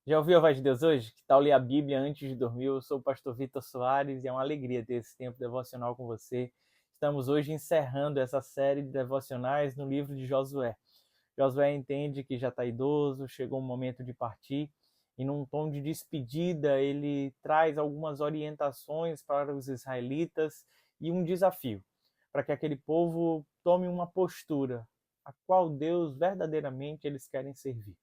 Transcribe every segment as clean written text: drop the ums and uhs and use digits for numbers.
Já ouviu a voz de Deus hoje? Que tal ler a Bíblia antes de dormir? Eu sou o pastor Vitor Soares e é uma alegria ter esse tempo devocional com você. Estamos hoje encerrando essa série de devocionais no livro de Josué. Josué entende que já está idoso, chegou o momento de partir, e num tom de despedida ele traz algumas orientações para os israelitas e um desafio, para que aquele povo tome uma postura a qual Deus verdadeiramente eles querem servir.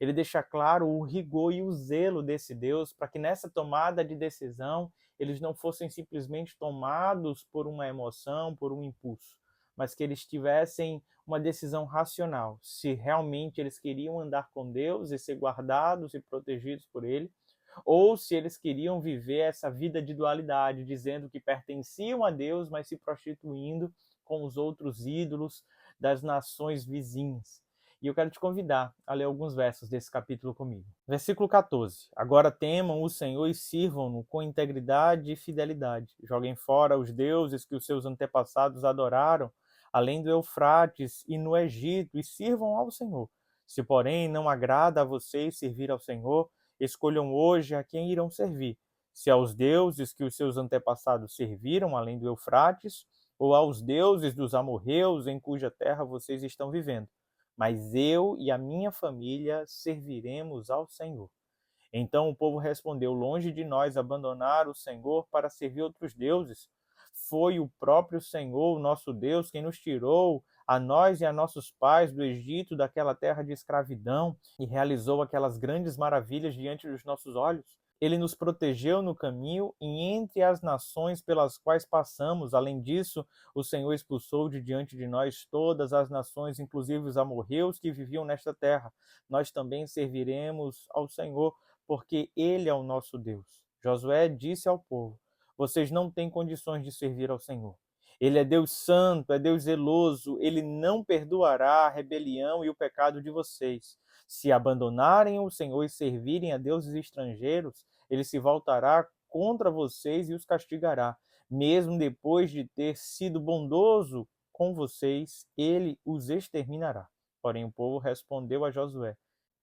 Ele deixa claro o rigor e o zelo desse Deus para que nessa tomada de decisão eles não fossem simplesmente tomados por uma emoção, por um impulso, mas que eles tivessem uma decisão racional, se realmente eles queriam andar com Deus e ser guardados e protegidos por Ele, ou se eles queriam viver essa vida de dualidade, dizendo que pertenciam a Deus, mas se prostituindo com os outros ídolos das nações vizinhas. E eu quero te convidar a ler alguns versos desse capítulo comigo. Versículo 14. Agora temam o Senhor e sirvam-no com integridade e fidelidade. Joguem fora os deuses que os seus antepassados adoraram, além do Eufrates e no Egito, e sirvam ao Senhor. Se, porém, não agrada a vocês servir ao Senhor, escolham hoje a quem irão servir, se aos deuses que os seus antepassados serviram, além do Eufrates, ou aos deuses dos amorreus em cuja terra vocês estão vivendo. Mas eu e a minha família serviremos ao Senhor. Então o povo respondeu: longe de nós abandonar o Senhor para servir outros deuses. Foi o próprio Senhor, o nosso Deus, quem nos tirou, a nós e a nossos pais, do Egito, daquela terra de escravidão, e realizou aquelas grandes maravilhas diante dos nossos olhos. Ele nos protegeu no caminho e entre as nações pelas quais passamos. Além disso, o Senhor expulsou de diante de nós todas as nações, inclusive os amorreus que viviam nesta terra. Nós também serviremos ao Senhor, porque Ele é o nosso Deus. Josué disse ao povo: vocês não têm condições de servir ao Senhor. Ele é Deus santo, é Deus zeloso, ele não perdoará a rebelião e o pecado de vocês. Se abandonarem o Senhor e servirem a deuses estrangeiros, ele se voltará contra vocês e os castigará. Mesmo depois de ter sido bondoso com vocês, ele os exterminará. Porém, o povo respondeu a Josué: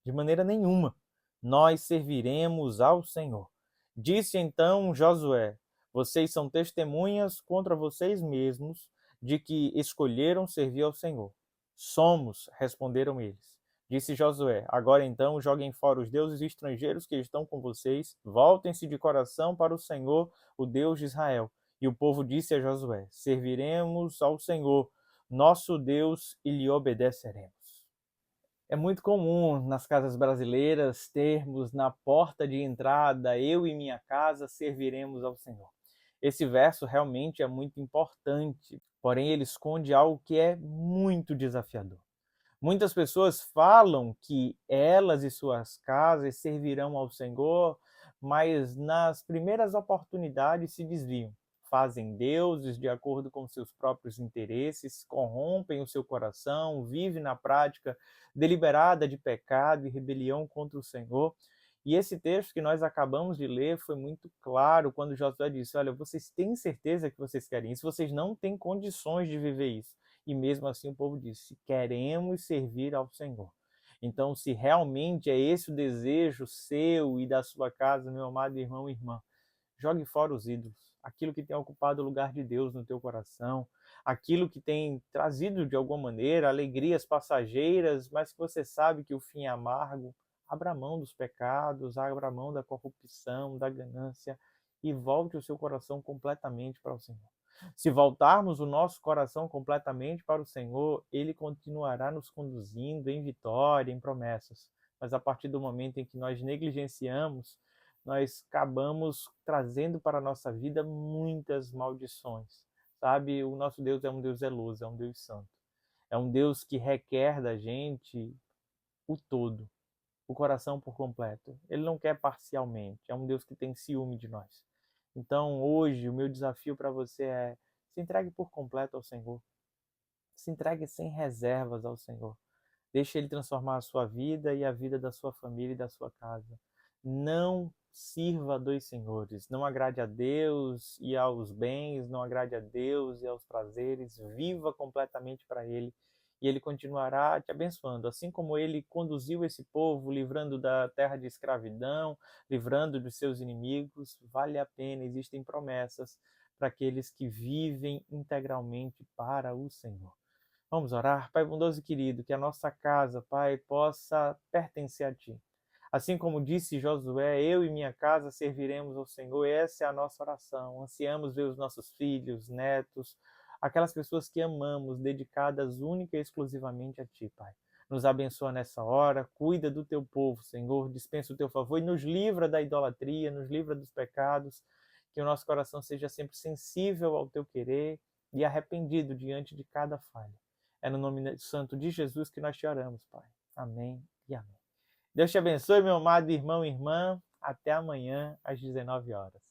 de maneira nenhuma, nós serviremos ao Senhor. Disse então Josué: vocês são testemunhas contra vocês mesmos de que escolheram servir ao Senhor. Somos, responderam eles. Disse Josué: agora então joguem fora os deuses estrangeiros que estão com vocês, voltem-se de coração para o Senhor, o Deus de Israel. E o povo disse a Josué: serviremos ao Senhor, nosso Deus, e lhe obedeceremos. É muito comum nas casas brasileiras termos na porta de entrada: eu e minha casa serviremos ao Senhor. Esse verso realmente é muito importante, porém ele esconde algo que é muito desafiador. Muitas pessoas falam que elas e suas casas servirão ao Senhor, mas nas primeiras oportunidades se desviam. Fazem deuses de acordo com seus próprios interesses, corrompem o seu coração, vivem na prática deliberada de pecado e rebelião contra o Senhor. E esse texto que nós acabamos de ler foi muito claro quando Josué disse: olha, vocês têm certeza que vocês querem isso? Vocês não têm condições de viver isso. E mesmo assim o povo disse: queremos servir ao Senhor. Então, se realmente é esse o desejo seu e da sua casa, meu amado irmão e irmã, jogue fora os ídolos, aquilo que tem ocupado o lugar de Deus no teu coração, aquilo que tem trazido de alguma maneira alegrias passageiras, mas que você sabe que o fim é amargo. Abra mão dos pecados, abra mão da corrupção, da ganância e volte o seu coração completamente para o Senhor. Se voltarmos o nosso coração completamente para o Senhor, Ele continuará nos conduzindo em vitória, em promessas. Mas a partir do momento em que nós negligenciamos, nós acabamos trazendo para a nossa vida muitas maldições. Sabe, o nosso Deus é um Deus zeloso, é um Deus santo. É um Deus que requer da gente o todo, o coração por completo. Ele não quer parcialmente, é um Deus que tem ciúme de nós. Então, hoje, o meu desafio para você é: se entregue por completo ao Senhor. Se entregue sem reservas ao Senhor. Deixe Ele transformar a sua vida e a vida da sua família e da sua casa. Não sirva a dois senhores. Não agrade a Deus e aos bens, não agrade a Deus e aos prazeres. Viva completamente para Ele e Ele continuará te abençoando. Assim como Ele conduziu esse povo, livrando da terra de escravidão, livrando dos seus inimigos, vale a pena, existem promessas para aqueles que vivem integralmente para o Senhor. Vamos orar? Pai bondoso e querido, que a nossa casa, Pai, possa pertencer a Ti. Assim como disse Josué, eu e minha casa serviremos ao Senhor. Essa é a nossa oração. Ansiamos ver os nossos filhos, netos, aquelas pessoas que amamos, dedicadas única e exclusivamente a Ti, Pai. Nos abençoa nessa hora, cuida do Teu povo, Senhor, dispensa o Teu favor e nos livra da idolatria, nos livra dos pecados, que o nosso coração seja sempre sensível ao Teu querer e arrependido diante de cada falha. É no nome santo de Jesus que nós te oramos, Pai. Amém e amém. Deus te abençoe, meu amado irmão e irmã. Até amanhã, às 19 horas.